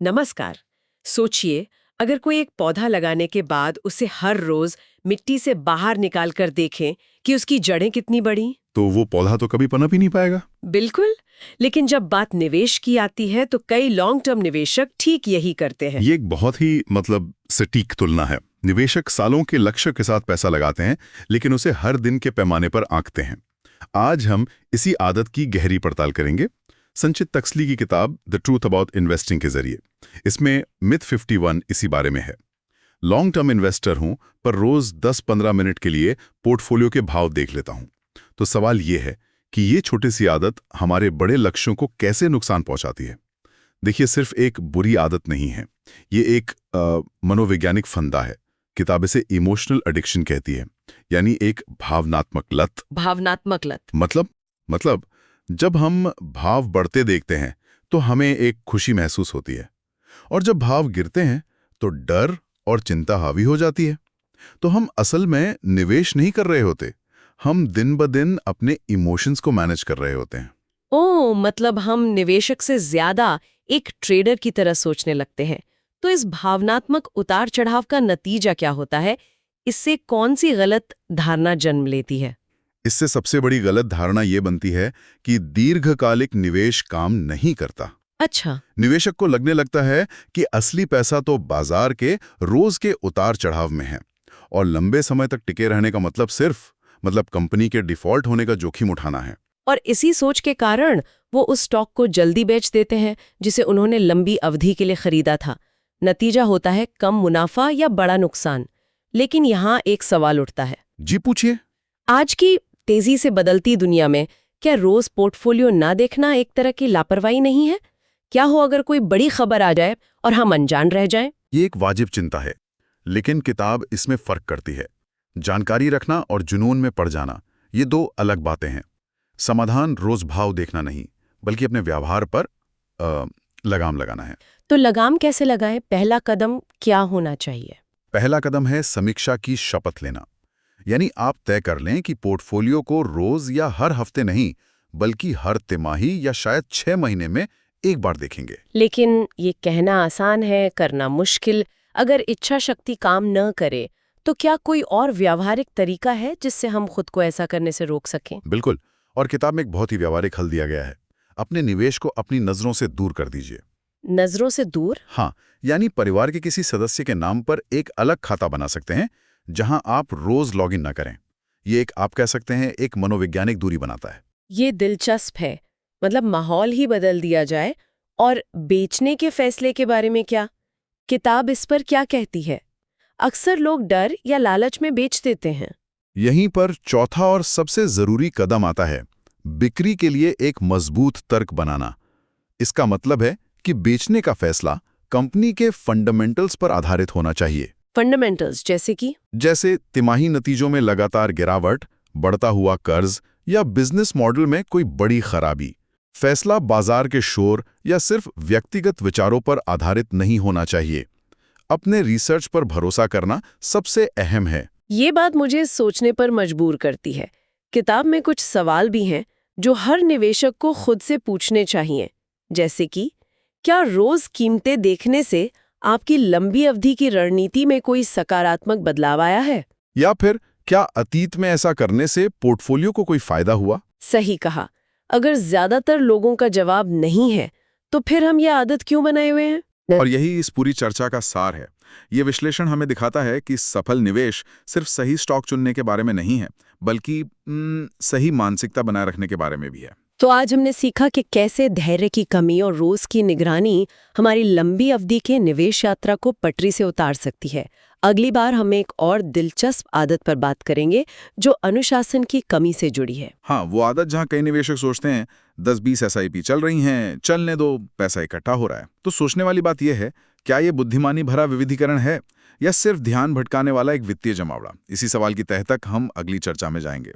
नमस्कार। सोचिए, अगर कोई एक पौधा लगाने के बाद उसे हर रोज मिट्टी से बाहर निकाल कर देखें कि उसकी जड़ें कितनी बड़ी। तो वो पौधा तो कभी पनप ही नहीं पाएगा। बिल्कुल। लेकिन जब बात निवेश की आती है तो कई लॉन्ग टर्म निवेशक ठीक यही करते हैं। ये एक बहुत ही सटीक तुलना है। निवेशक सालों के लक्ष्य के साथ पैसा लगाते हैं, लेकिन उसे हर दिन के पैमाने पर आंकते हैं। आज हम इसी आदत की गहरी पड़ताल करेंगे संचित तक्सली की किताब द ट्रूथ अबाउट इन्वेस्टिंग के जरिए। इसमें मिथ 51 इसी बारे में है। लॉन्ग टर्म इन्वेस्टर हूं, पर रोज 10-15 मिनट के लिए पोर्टफोलियो के भाव देख लेता हूं। तो सवाल ये है कि ये छोटी सी आदत हमारे बड़े लक्ष्यों को कैसे नुकसान पहुंचाती है। देखिए, सिर्फ एक बुरी आदत नहीं है, ये एक मनोवैज्ञानिक फंदा है। किताब इसे इमोशनल एडिक्शन कहती है, यानी एक भावनात्मक लत। भावनात्मक लत मतलब जब हम भाव बढ़ते देखते हैं तो हमें एक खुशी महसूस होती है, और जब भाव गिरते हैं तो डर और चिंता हावी हो जाती है। तो हम असल में निवेश नहीं कर रहे होते, हम दिन ब दिन अपने इमोशंस को मैनेज कर रहे होते हैं। ओह, मतलब हम निवेशक से ज्यादा एक ट्रेडर की तरह सोचने लगते हैं। तो इस भावनात्मक उतार चढ़ाव का नतीजा क्या होता है? इससे कौन सी गलत धारणा जन्म लेती है? इससे सबसे बड़ी गलत धारणा ये बनती है कि दीर्घकालिक निवेश काम नहीं करता। अच्छा। निवेशक को लगने लगता है कि असली पैसा तो बाजार के रोज के उतार चढ़ाव में है, और लंबे समय तक टिके रहने का मतलब कंपनी के डिफॉल्ट होने का जोखिम उठाना है। और इसी सोच के कारण वो उस स्टॉक को जल्दी बेच देते हैं जिसे उन्होंने लंबी अवधि के लिए खरीदा था। नतीजा होता है कम मुनाफा या बड़ा नुकसान। लेकिन यहाँ एक सवाल उठता है। जी पूछिए। आज की तेजी से बदलती दुनिया में क्या रोज पोर्टफोलियो ना देखना एक तरह की लापरवाही नहीं है? क्या हो अगर कोई बड़ी खबर आ जाए और हम अनजान रह जाएं? ये एक वाजिब चिंता है, लेकिन किताब इसमें फर्क करती है। जानकारी रखना और जुनून में पड़ जाना, ये दो अलग बातें हैं। समाधान रोज भाव देखना नहीं, बल्कि अपने व्यवहार पर लगाम लगाना है। तो लगाम कैसे लगाएं? पहला कदम क्या होना चाहिए? पहला कदम है समीक्षा की शपथ लेना। यानी आप तय कर लें कि पोर्टफोलियो को रोज या हर हफ्ते नहीं, बल्कि हर तिमाही या शायद 6 महीने में एक बार देखेंगे। लेकिन ये कहना आसान है, करना मुश्किल। अगर इच्छा शक्ति काम न करे तो क्या कोई और व्यावहारिक तरीका है जिससे हम खुद को ऐसा करने से रोक सकें? बिल्कुल, और किताब में एक बहुत ही व्यावहारिक हल दिया गया है। अपने निवेश को अपनी नजरों से दूर कर दीजिए। नजरों से दूर? हाँ, यानी परिवार के किसी सदस्य के नाम पर एक अलग खाता बना सकते हैं जहां आप रोज लॉगिन न करें। ये एक, आप कह सकते हैं, एक मनोवैज्ञानिक दूरी बनाता है। ये दिलचस्प है। मतलब माहौल ही बदल दिया जाए। और बेचने के फैसले के बारे में क्या? किताब इस पर क्या कहती है? अक्सर लोग डर या लालच में बेच देते हैं। यहीं पर चौथा और सबसे जरूरी कदम आता है, बिक्री के लिए एक मजबूत तर्क बनाना। इसका मतलब है कि बेचने का फैसला कंपनी के फंडामेंटल्स पर आधारित होना चाहिए। फंडामेंटल्स जैसे कि? जैसे तिमाही नतीजों में लगातार गिरावट, बढ़ता हुआ कर्ज या बिजनेस मॉडल में कोई बड़ी खराबी। फैसला बाजार के शोर या सिर्फ व्यक्तिगत विचारों पर आधारित नहीं होना चाहिए। अपने रिसर्च पर भरोसा करना सबसे अहम है। ये बात मुझे सोचने पर मजबूर करती है। किताब में कुछ सवाल भी हैं जो हर निवेशक को खुद से पूछने चाहिए। जैसे कि क्या रोज कीमतें देखने से आपकी लंबी अवधि की रणनीति में कोई सकारात्मक बदलाव आया है? या फिर क्या अतीत में ऐसा करने से पोर्टफोलियो को कोई फायदा हुआ? सही कहा। अगर ज्यादातर लोगों का जवाब नहीं है तो फिर हम ये आदत क्यों बनाए हुए हैं? और यही इस पूरी चर्चा का सार है। ये विश्लेषण हमें दिखाता है कि सफल निवेश सिर्फ सही स्टॉक चुनने के बारे में नहीं है, बल्कि सही मानसिकता बनाए रखने के बारे में भी है। तो आज हमने सीखा कि कैसे धैर्य की कमी और रोज की निगरानी हमारी लंबी अवधि के निवेश यात्रा को पटरी से उतार सकती है। अगली बार हम एक और दिलचस्प आदत पर बात करेंगे जो अनुशासन की कमी से जुड़ी है। हाँ, वो आदत जहाँ कई निवेशक सोचते हैं 10-20 SIP चल रही हैं, चलने दो, पैसा इकट्ठा हो रहा है। तो सोचने वाली बात यह है, क्या ये बुद्धिमानी भरा विविधीकरण है या सिर्फ ध्यान भटकाने वाला एक वित्तीय जमावड़ा? इसी सवाल की तह तक हम अगली चर्चा में जाएंगे।